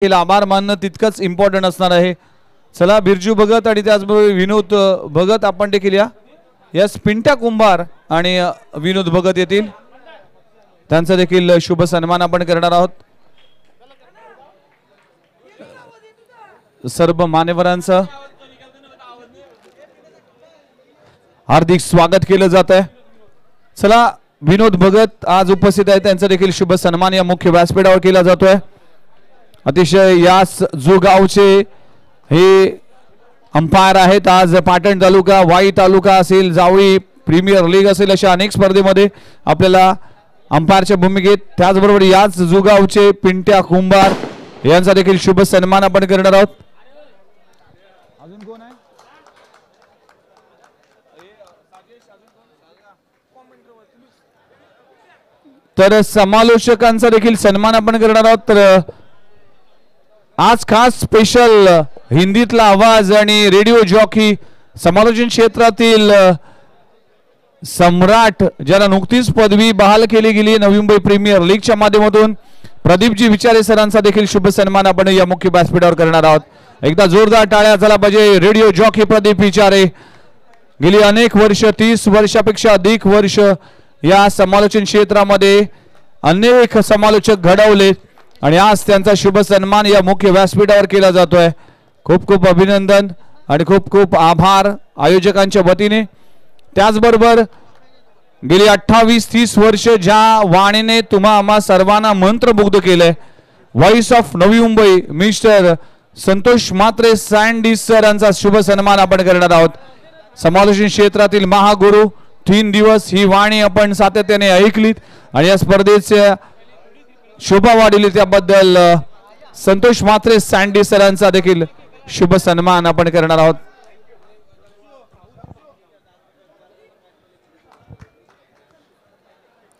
आभार मानणं तितकंच इम्पॉर्टंट असणार आहे। चला बिरजू भगत आणि त्याचबरोबर विनोद भगत आपण देखील या यस पिंट्या कुंभार आणि विनोद भगत येतील, त्यांचा देखील शुभ सन्मान आपण करणार आहोत। सर्व मान्यवरांचं हार्दिक स्वागत केलं जात आहे। चला विनोद भगत आज उपस्थित आहे, त्यांचा देखील शुभ सन्मान या मुख्य व्यासपीठावर केला जातोय। अतिशय याच जो गावचे हे अंपायर आहेत। आज पाटण तालुका, वाई तालुका असेल, जावळी प्रीमियर लीग असेल, अशा अनेक स्पर्धेमध्ये आपल्याला अंपायरच्या भूमिकेत त्याचबरोबर याच जो गावचे पिंट्या कुंभार यांचा देखील शुभ सन्मान आपण करणार आहोत। अजून कोण आहे? तर समालोचकांचा देखील सन्मान आपण करणार आहोत। तर आज खास स्पेशल हिंदीतला आवाज आणि रेडिओ जॉकी समालोचन क्षेत्रातील सम्राट ज्यांना नुकतीच पदवी बहाल केली गेली नवी मुंबई प्रीमियर लीगच्या माध्यमातून प्रदीपजी विचारे सरांचा देखील शुभ सन्मान आपण या मुख्य व्यासपीठावर करणार आहोत। एकदा जोरदार टाळ्या झाला पाहिजे। रेडिओ जॉकी प्रदीप विचारे गेली अनेक वर्ष, 30 वर्षापेक्षा अधिक वर्ष या समालोचन क्षेत्रामध्ये अनेक समालोचक घडवले आणि आज त्यांचा शुभ सन्मान या मुख्य व्यासपीठावर केला जातोय। खूप खूप अभिनंदन आणि खूप खूप आभार आयोजकांच्या वतीने। त्याचबरोबर गेली 28-30 वर्ष ज्या वाणीने तुम्हा आम्हा सर्वांना मंत्रमुग्ध केलंय, voice of Navi Mumbai mister Santosh Mhatre sandy सरांचा शुभ सन्मान आपण करणार आहोत। समालोचन क्षेत्रातील महागुरु, 3 दिवस ही वाणी आपण सातत्याने ऐकलीत आणि या स्पर्धेच्या शोभा वाढली, त्याबद्दल संतोष म्हात्रे सँडी सरांचा देखील शुभ सन्मान आपण करणार आहोत।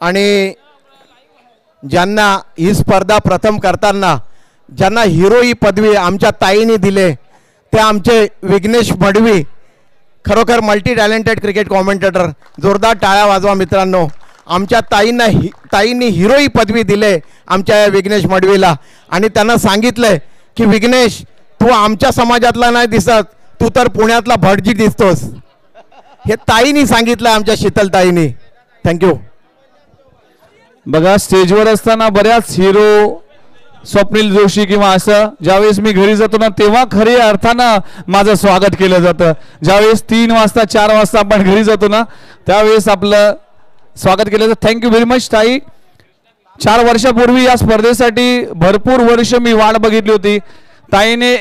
आणि ज्यांना ही स्पर्धा प्रथम करताना ज्यांना हिरो ही पदवी आमच्या ताईने दिले ते आमचे विघ्नेश मडवी, खरोखर मल्टी टॅलेंटेड क्रिकेट कॉमेंटेटर। जोरदार टाळ्या वाजवा मित्रांनो। आमच्या ताईंनी हिरो ही पदवी दिले आमच्या विघ्नेश मडवीला आणि त्यांना सांगितलंय की विघ्नेश तू आमच्या समाजातला नाही दिसत, तू तर पुण्यातला भटजी दिसतोस। हे ताईंनी सांगितलं आमच्या शीतल ताईंनी। थँक्यू। बघा स्टेजवर असताना बऱ्याच हिरो स्वप्नील जोशी किंवा असं ज्यावेळेस मी घरी जातो ना तेव्हा खऱ्या अर्थानं माझं स्वागत केलं जातं। ज्यावेळेस 3 वाजता 4 वाजता आपण घरी जातो ना त्यावेळेस आपलं स्वागत केलं जातं। थँक्यू व्हेरी मच ताई। 4 वर्षापूर्वी या स्पर्धेसाठी भरपूर वर्ष मी वाट बघितली होती। ताईने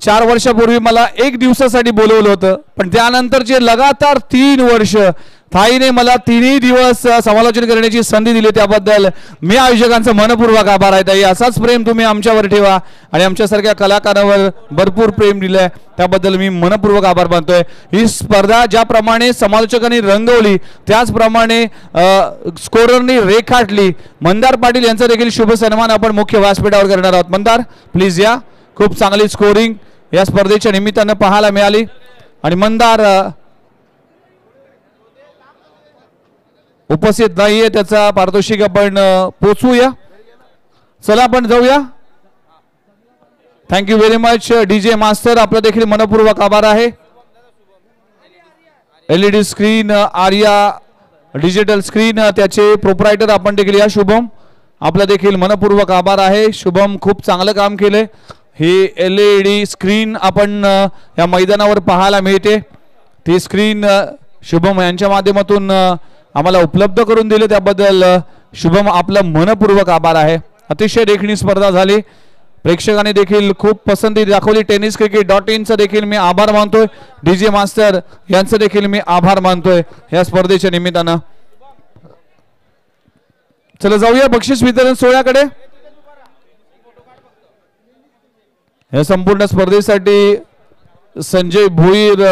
4 वर्षापूर्वी मला 1 दिवसासाठी बोलवलं होतं, पण त्यानंतरचे लगातार 3 वर्ष ताईने मला 3ही दिवस समालोचन करण्याची संधी दिली, त्याबद्दल मी आयोजकांचा मनपूर्वक आभार आहे ताई। असाच प्रेम तुम्ही आमच्यावर ठेवा आणि आमच्यासारख्या कलाकारांवर भरपूर प्रेम दिलंय त्याबद्दल मी मनपूर्वक आभार मानतोय। ही स्पर्धा ज्याप्रमाणे समालोचकांनी रंगवली त्याचप्रमाणे स्कोररनी रेखाटली। मंदार पाटील यांचा देखील शुभ सन्मान आपण मुख्य व्यासपीठावर करणार आहोत। मंदार प्लीज या। खूप चांगली स्कोरिंग या स्पर्धेच्या निमित्तानं पाहायला मिळाली आणि मंदार उपस्थित नाहीये, त्याचा पारितोषिक आपण पोचवूया। चला आपण जाऊया। Thank you very much DJ master, आपला देखील मनपूर्वक आभार आहे। LED screen, Arya digital screen त्याचे प्रोप्रायटर आपण देखील या शुभम, आपला देखील मनपूर्वक आभार आहे। शुभम खूप चांगलं काम केले। ही LED स्क्रीन आपण या मैदानावर पाहायला मिळते, ती स्क्रीन शुभम यांच्या माध्यमातून आम्हाला उपलब्ध करून दिले, त्याबद्दल शुभम आपलं मनपूर्वक आभार आहे। अतिशय देखणी स्पर्धा झाली, प्रेक्षकांनी देखील खूप पसंती दाखवली। tenniscricket.in चा देखील मी आभार मानतोय, डीजे मास्टर यांचं देखील मी आभार मानतोय या स्पर्धेच्या निमित्तानं। चला जाऊया बक्षीस वितरण सोहळ्याकडे। या संपूर्ण स्पर्धेसाठी संजय भोईर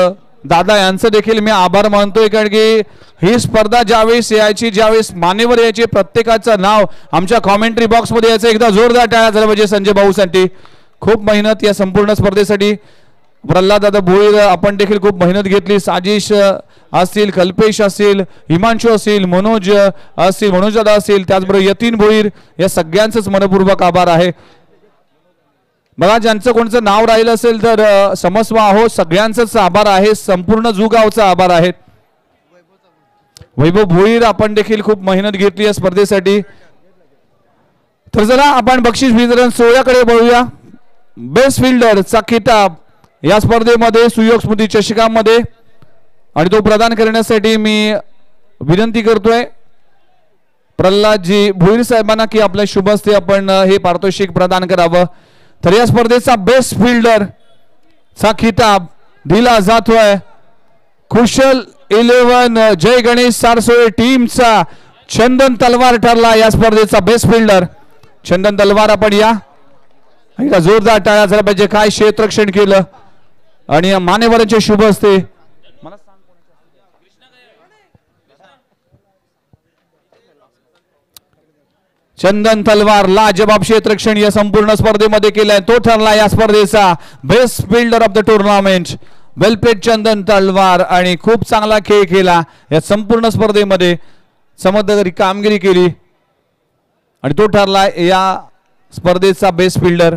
दादा यांचं देखील मी आभार मानतोय, कारण की ही स्पर्धा ज्यावेळेस यायची, ज्यावेळेस मान्यवर यायचे, प्रत्येकाचं नाव आमच्या कॉमेंट्री बॉक्स मध्ये यायचं। एकदा जोरदार टाळ्या झाल्या पाहिजे संजय भाऊसाठी। खूप मेहनत या संपूर्ण स्पर्धेसाठी प्रल्हाद दादा भोईर आपण देखील खूप मेहनत घेतली। साजिश असतील, कल्पेश असतील, हिमांशु असतील, मनोज असतील, मनोज दादा असतील, त्याचबरोबर यतीन भोईर, या सगळ्यांचंच मनपूर्वक आभार आहे। बघा ज्यांचं कोणचं नाव राहिलं असेल तर समस्व आहो सगळ्यांचाच आभार आहे, संपूर्ण जुगावचा आभार आहे. वैभव भोईर आपण देखील खूप मेहनत घेतली या स्पर्धेसाठी. तर चला आपण बक्षीस वितरण सोहळ्याकडे बघूया. बेस्ट फिल्डरचा किताब या स्पर्धेमध्ये सुयोग स्मृती चषकामध्ये आणि तो प्रदान करण्यासाठी मी विनंती करतोय प्रल्हादजी भोईर साहेबांना की आपल्या शुभ हस्ते आपण हे पारितोषिक प्रदान करावं. तर या स्पर्धेचा बेस्ट फिल्डर चा किताब दिला जातोय कुशल 11 जय गणेश सारसोळे टीमचा चंदन तलवार ठरला या स्पर्धेचा बेस्ट फिल्डर. चंदन तलवार आपण या जोरदार टाळ्या झाला पाहिजे. काय क्षेत्ररक्षण केलं आणि मान्यवरांचे शुभ हस्ते. चंदन तलवार लाजबाब क्षेत्ररक्षण या संपूर्ण स्पर्धेमध्ये केलाय, तो ठरला या स्पर्धेचा best fielder of the tournament. Well played Chandan Talwar आणि खूप चांगला खेळ केला या संपूर्ण स्पर्धेमध्ये, समर्थकारी कामगिरी केली आणि तो ठरला या स्पर्धेचा बेस्ट फिल्डर.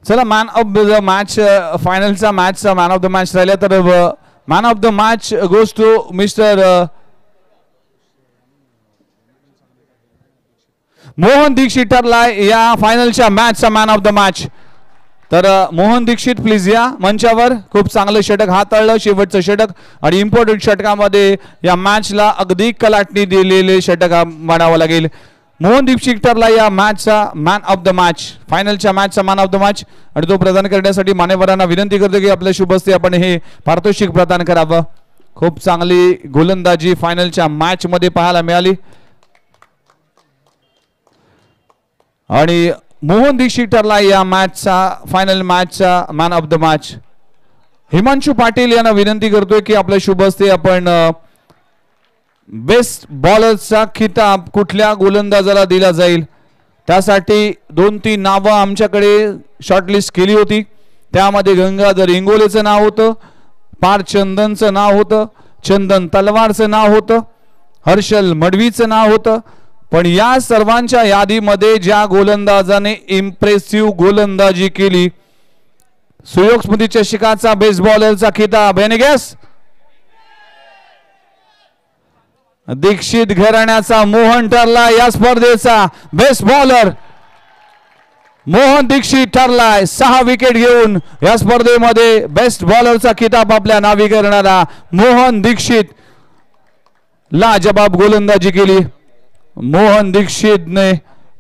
चला मॅन ऑफ द मॅच फायनलचा मॅचचा मॅन ऑफ द मॅच राहिला तर man of the match goes to mister Mohan Dikshit ठरला या फायनलच्या मॅचचा मॅन ऑफ द मॅच. तर मोहन दीक्षित प्लीज या मंचावर. खूप चांगलं षटक हाताळलं, शेवटचं षटक आणि इम्पॉर्टंट षटकामध्ये या मॅचला अगदी कलाटणी दिलेले षटक म्हणावं लागेल. मोहन दीक्षित ठरला या मॅचचा मॅन ऑफ द मॅच, फायनलच्या मॅचचा मॅन ऑफ द मॅच आणि तो प्रदान करण्यासाठी मान्यवरांना विनंती करतो की आपल्या शुभ हस्ते आपण हे पारितोषिक प्रदान करावं. खूप चांगली गोलंदाजी फायनलच्या मॅच मध्ये पाहायला मिळाली आणि मोहन दीक्षित ठरला या मॅचचा फायनल मॅचचा man of the match. Himanshu Patil यांना विनंती करतोय की आपल्या शुभ हस्ते आपण बेस्ट बॉलरचा खिताब कुठल्या गोलंदाजाला दिला जाईल त्यासाठी 2-3 नावं आमच्याकडे शॉर्टलिस्ट केली होती. त्यामध्ये गंगाधर इंगोलेचं नाव होतं, पार चंदनचं नाव होतं, चंदन तलवारचं नाव होतं, हर्षल मडवीचं नाव होतं. पण या सर्वांच्या यादीमध्ये ज्या गोलंदाजाने इम्प्रेसिव्ह गोलंदाजी केली, सुयोग स्मृती चषकाचा बेस्ट बॉलरचा खिताब एनी गेस? दीक्षित घराण्याचा मोहन ठरला या स्पर्धेचा बेस्ट बॉलर. मोहन दीक्षित ठरलाय 6 विकेट घेऊन या स्पर्धेमध्ये बेस्ट बॉलरचा खिताब आपल्या नावी करणारा मोहन दीक्षित. लाजबाब गोलंदाजी केली मोहन दीक्षितने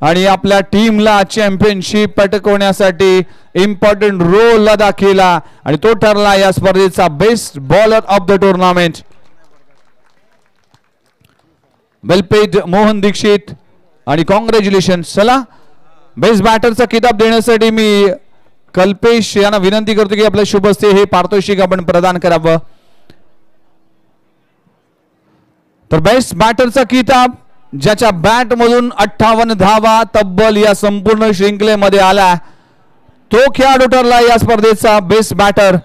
आणि आपल्या टीमला चॅम्पियनशिप पटकवण्यासाठी इम्पॉर्टंट रोल अदा केला आणि तो ठरला या स्पर्धेचा best bowler of the tournament. Well played Mohan Dikshit आणि कॉंग्रॅच्युलेशन. चला बेस्ट बॅटरचा किताब देण्यासाठी मी कल्पेश यांना विनंती करतो की आपल्या शुभ हस्ते हे पारितोषिक आपण प्रदान करावं. तर बेस्ट बॅटरचा किताब ज्याच्या बॅट मधून 58 धावा तब्बल या संपूर्ण शृंखलेमध्ये आला, तो खेळाडू ठरला या स्पर्धेचा बेस्ट बॅटर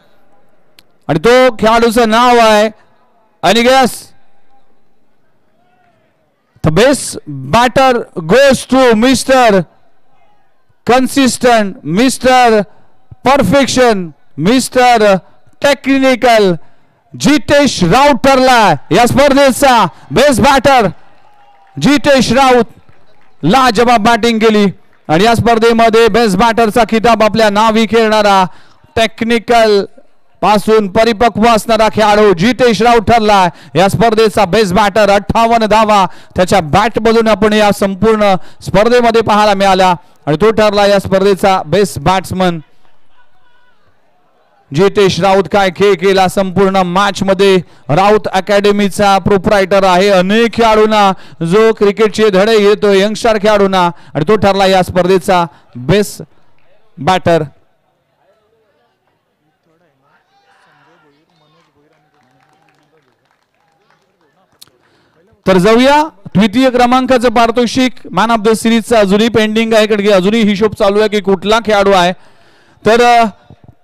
आणि तो खेळाडूचं नाव आहे अनिगस. The best batter goes to Mr. Consistent, Mr. Perfection, Mr. Technical. Jitesh Raut ठरला या स्पर्धेचा बेस्ट बॅटर. जितेश राऊत लाजबाब बॅटिंग केली आणि या स्पर्धेमध्ये बेस्ट बॅटरचा खिताब आपल्या नावी खेळणारा टेक्निकल पासून परिपक्व असणारा खेळाडू जितेश राऊत ठरला या स्पर्धेचा बेस्ट बॅटर. 58 धावा त्याच्या बॅट मधून आपण या संपूर्ण स्पर्धेमध्ये पाहायला मिळाला आणि तो ठरला या स्पर्धेचा बेस्ट बॅट्समन. जितेश राऊत काय खेळ केला संपूर्ण मॅच मध्ये. राऊत अकॅडमीचा प्रोप्रायटर आहे, अनेक खेळाडूंना जो क्रिकेटचे धडे घेतो यंगस्टर खेळाडूंना आणि तो ठरला या स्पर्धेचा बेस्ट बॅटर. तर जाऊया द्वितीय क्रमांकाचं पारितोषिक मॅन ऑफ द सिरीजचं अजूनही पेंडिंग आहे, कारण की अजूनही हिशोब चालू आहे की कुठला खेळाडू आहे. तर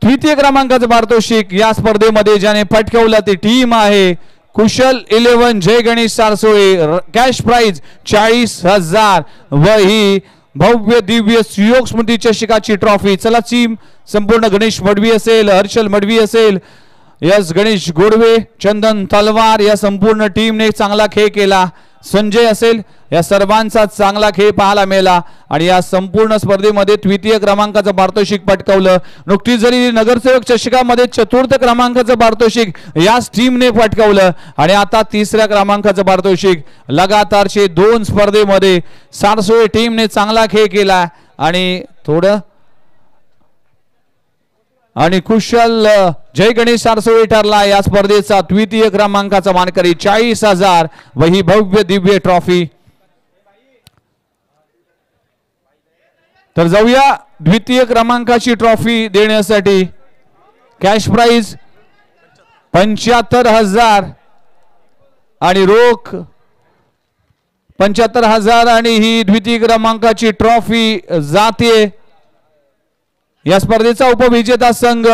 द्वितीय क्रमांकाचं पारितोषिक या स्पर्धेमध्ये ज्याने पटकावलं ती टीम आहे कुशल 11 जय गणेश सारसोळे. कॅश प्राइज 40,000 व ही भव्य दिव्य सुयोग स्मृती चषकाची ट्रॉफी. चला टीम संपूर्ण गणेश मडवी असेल, हर्षल मडवी असेल, यस गणेश गोडवे, चंदन तलवार या संपूर्ण टीमने चांगला खेळ केला. संजय असेल, या सर्वांचा चांगला खेळ पाहायला मिळाला आणि या संपूर्ण स्पर्धेमध्ये द्वितीय क्रमांकाचं पारितोषिक पटकावलं. नुकतीच जरी नगरसेवक चषकामध्ये चतुर्थ क्रमांकाचं पारितोषिक याच टीमने पटकावलं आणि आता तिसऱ्या क्रमांकाचं पारितोषिक. लगातारचे 2 स्पर्धेमध्ये सारसोळे टीमने चांगला खेळ केला आणि थोडं आणि कुशल जय गणेश सारसोळे ठरला या स्पर्धेचा द्वितीय क्रमांकाचा मानकरी. 40,000 व ही भव्य दिव्य ट्रॉफी. तर जाऊया द्वितीय क्रमांकाची ट्रॉफी देण्यासाठी. कॅश प्राइज 75,000 आणि रोख 75,000 आणि ही द्वितीय क्रमांकाची ट्रॉफी जाते. या स्पर्धेचा उपविजेता संघ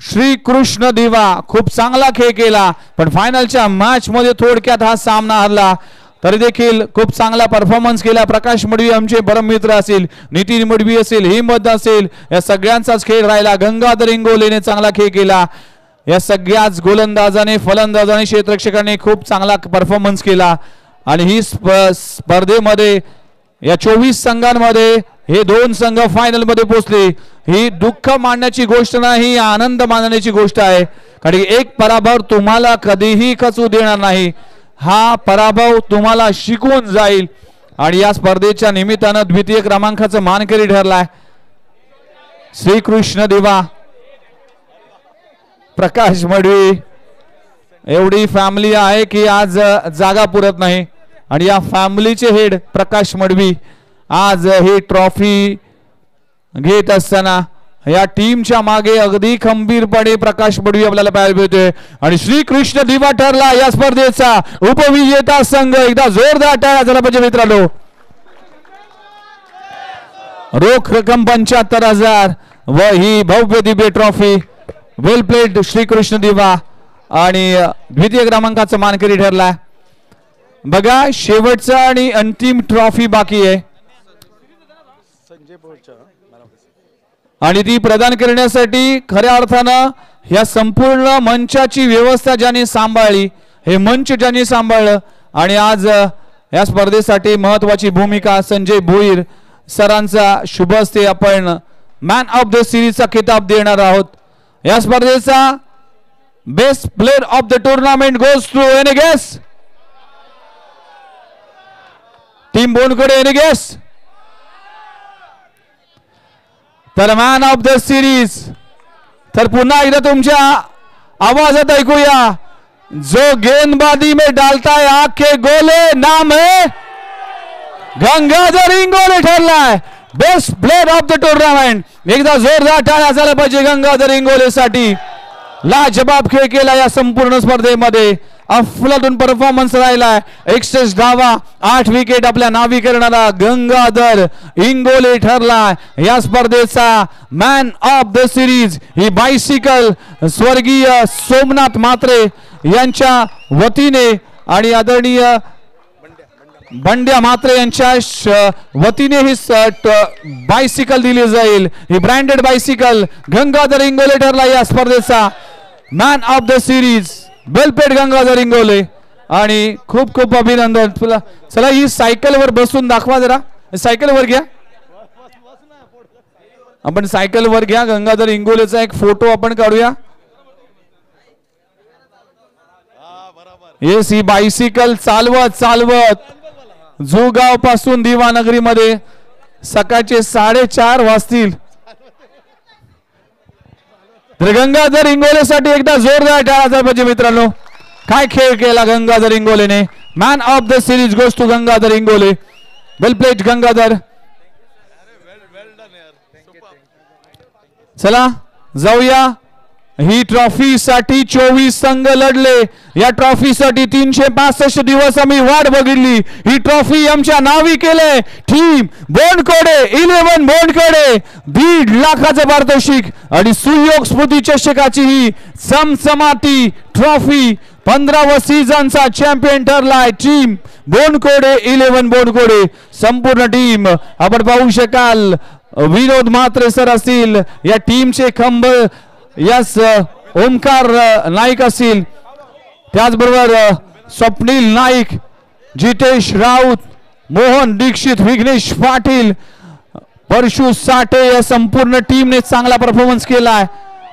श्रीकृष्ण दिवा खूप चांगला खेळ केला, पण फायनलच्या मॅच मध्ये थोडक्यात हा सामना हरला. तरी देखील खूप चांगला परफॉर्मन्स केला. प्रकाश मडवी आमचे परम मित्र असेल, नितीन मडवी असेल, हिमत असेल, या सगळ्यांचाच खेळ राहिला. गंगाधर इंगोलेने चांगला खेळ केला. या सगळ्याच गोलंदाजाने, फलंदाजाने, क्षेत्ररक्षकाने खूप चांगला परफॉर्मन्स केला आणि ही स्पर्धेमध्ये या 24 संघांमध्ये हे 2 संघ फायनल मध्ये पोहोचले. ही दुःख मानण्याची गोष्ट नाही, आनंद मानण्याची गोष्ट आहे, कारण एक पराभव तुम्हाला कधीही खचू देणार नाही. हा पराभव तुम्हाला शिकवून जाईल आणि या स्पर्धेच्या निमित्तानं द्वितीय क्रमांकाचा मानकरी ठरलाय श्रीकृष्ण दिवा. प्रकाश मडवी एवढी फॅमिली आहे की आज जागा पुरत नाही आणि या फॅमिलीचे हेड प्रकाश मडवी आज ही ट्रॉफी घेत असताना या टीमच्या मागे अगदी खंबीरपणे प्रकाश मडवी आपल्याला पाहायला मिळतोय आणि श्रीकृष्ण दिवा ठरला या स्पर्धेचा उपविजेता संघ. एकदा जोरदार टाळ्या झाला पाहिजे मित्रांनो. रोख रक्कम 75,000 व ही भव्य दिव्य ट्रॉफी. वेल प्लेड श्रीकृष्ण दिवा आणि द्वितीय क्रमांकाचा मानकरी ठरला. बघा शेवटचा आणि अंतिम ट्रॉफी बाकी आहे आणि ती प्रदान करण्यासाठी खऱ्या अर्थानं या संपूर्ण मंचाची व्यवस्था ज्याने सांभाळली, हे मंच ज्याने सांभाळलं आणि आज या स्पर्धेसाठी महत्वाची भूमिका संजय भोईर सरांचा शुभ हस्ते आपण मॅन ऑफ द सिरीजचा किताब देणार आहोत. या स्पर्धेचा best player of the tournament goes to any guess. Team Bonkade any guess. तर मॅन ऑफ द सिरीज तर पुन्हा एकदा तुमच्या आवाजात ऐकूया. जो गेंदबाजी में डालता है आंखें गोले, नाम है गंगाधर इंगोले ठरलाय best player of the tournament. एकदा जोरदार टाळ्या झाला पाहिजे गंगाधर इंगोले साठी. लाजबाब खेळ केला या संपूर्ण स्पर्धेमध्ये. अफलातून परफॉर्मन्स राहिलाय. 61 धावा 8 विकेट आपल्या नावी करणारा गंगाधर इंगोले ठरला या स्पर्धेचा man of the series. He bicycle स्वर्गीय सोमनाथ म्हात्रे यांच्या वतीने आणि आदरणीय बंड्या म्हात्रे यांच्या वतीने ही बायसिकल दिली जाईल. ही ब्रँडेड बायसिकल गंगाधर इंगोले ठरला या स्पर्धेचा man of the series. Well played Gangadhar Ingole आणि खूप खूप अभिनंदन तुला. चला ही सायकल वर बसून दाखवा जरा. सायकल वर घ्या, आपण सायकल वर घ्या. गंगाधर इंगोलेचा एक फोटो आपण काढूया. येस, ही बायसिकल चालवत चालवत जोगाव पासून दिवानगरी मध्ये सकाळचे 4:30 वाजतील. तर गंगाधर इंगोलेसाठी एकदा जोरदार टाळ्या झाल्या पाहिजे मित्रांनो. काय खेळ केला गंगाधर इंगोलेने. Man of the series goes to Gangadhar Ingole. Well played Gangadhar. चला जाऊया. ही ट्रॉफी साठी 24 संघ लढले. या ट्रॉफी साठी 365 दिवस आम्ही वाट बघितली. ही ट्रॉफी आमच्या नावी केले. टीम बोंडखोडे 11 बोंडखोडे 1.5 लाखाचं पारितोषिक आणि सुयोग स्मृती चषकाची ही समसमाती ट्रॉफी 15व्या सीझनचा चॅम्पियन ठरलाय टीम बोंडखोडे 11 बोंडखोडे. संपूर्ण टीम आपण पाहू शकाल. विनोद म्हात्रे सर असतील, या टीमचे खंब यस ओमकार नाईक असतील, त्याचबरोबर स्वप्नील नाईक, जितेश राऊत, मोहन दीक्षित, विघ्नेश पाटील, परशु साठे या संपूर्ण टीमने चांगला परफॉर्मन्स केलाय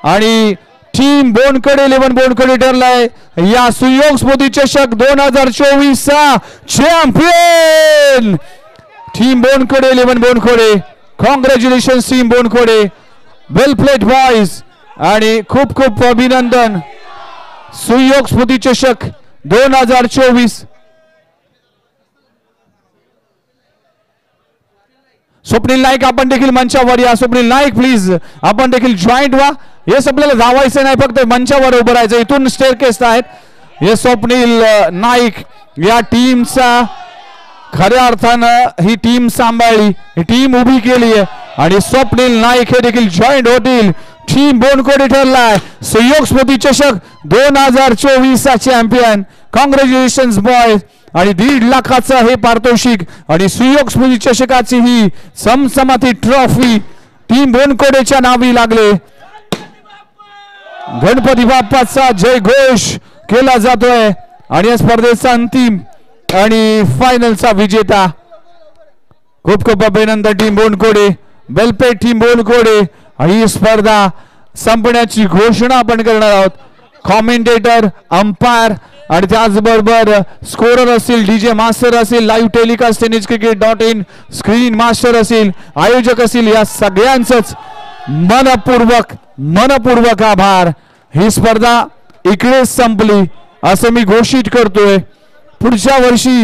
आणि टीम बोंडखोडे 11 बोंडखोडे ठरलाय या सुयोग स्मृती चषक 2024 चा champion. Team Bondkhode 11 Bondkhode. Congratulations team Bondkhode. Well played boys आणि खूप खूप अभिनंदन. सुयोग स्मृती चषक 2024. स्वप्नील नाईक आपण देखील मंचावर या. स्वप्नील नाईक प्लीज आपण देखील जॉईंट व्हा. हे आपल्याला धावायचं नाही, फक्त मंचावर उभं राहायचं. इथून स्टेअरकेस आहेत. हे स्वप्नील नाईक या टीमचा खऱ्या अर्थानं ही टीम सांभाळली, ही टीम उभी केली आहे आणि स्वप्नील नाईक हे देखील जॉईंट होतील. टीम बोंडखोडे ठरलाय सुयोग स्मृती चषक 2024 चा चॅम्पियन. कॉंग्रॅच्युलेशन्स बॉयज आणि 1.5 लाखाचं हे पारितोषिक आणि सुयोग स्मृती चषकाची ही समसमाती ट्रॉफी टीम बोंडखोडेच्या नावी लागले. गणपती बाप्पाचा जय घोष केला जातोय आणि या स्पर्धेचा अंतिम आणि फायनलचा विजेता. खूप खूप अभिनंदन टीम बोंडखोडे. वेलपेड टीम बोंडखोडे. ही स्पर्धा संपण्याची घोषणा आपण करणार आहोत. कॉमेंटेटर, अंपायर आणि त्याचबरोबर स्कोरर असतील, डीजे मास्टर असतील, live telecast tenniscricket.in screen master असतील, आयोजक असतील, या सगळ्यांचंच मनपूर्वक आभार. ही स्पर्धा इकडेच संपली असं मी घोषित करतोय. पुढच्या वर्षी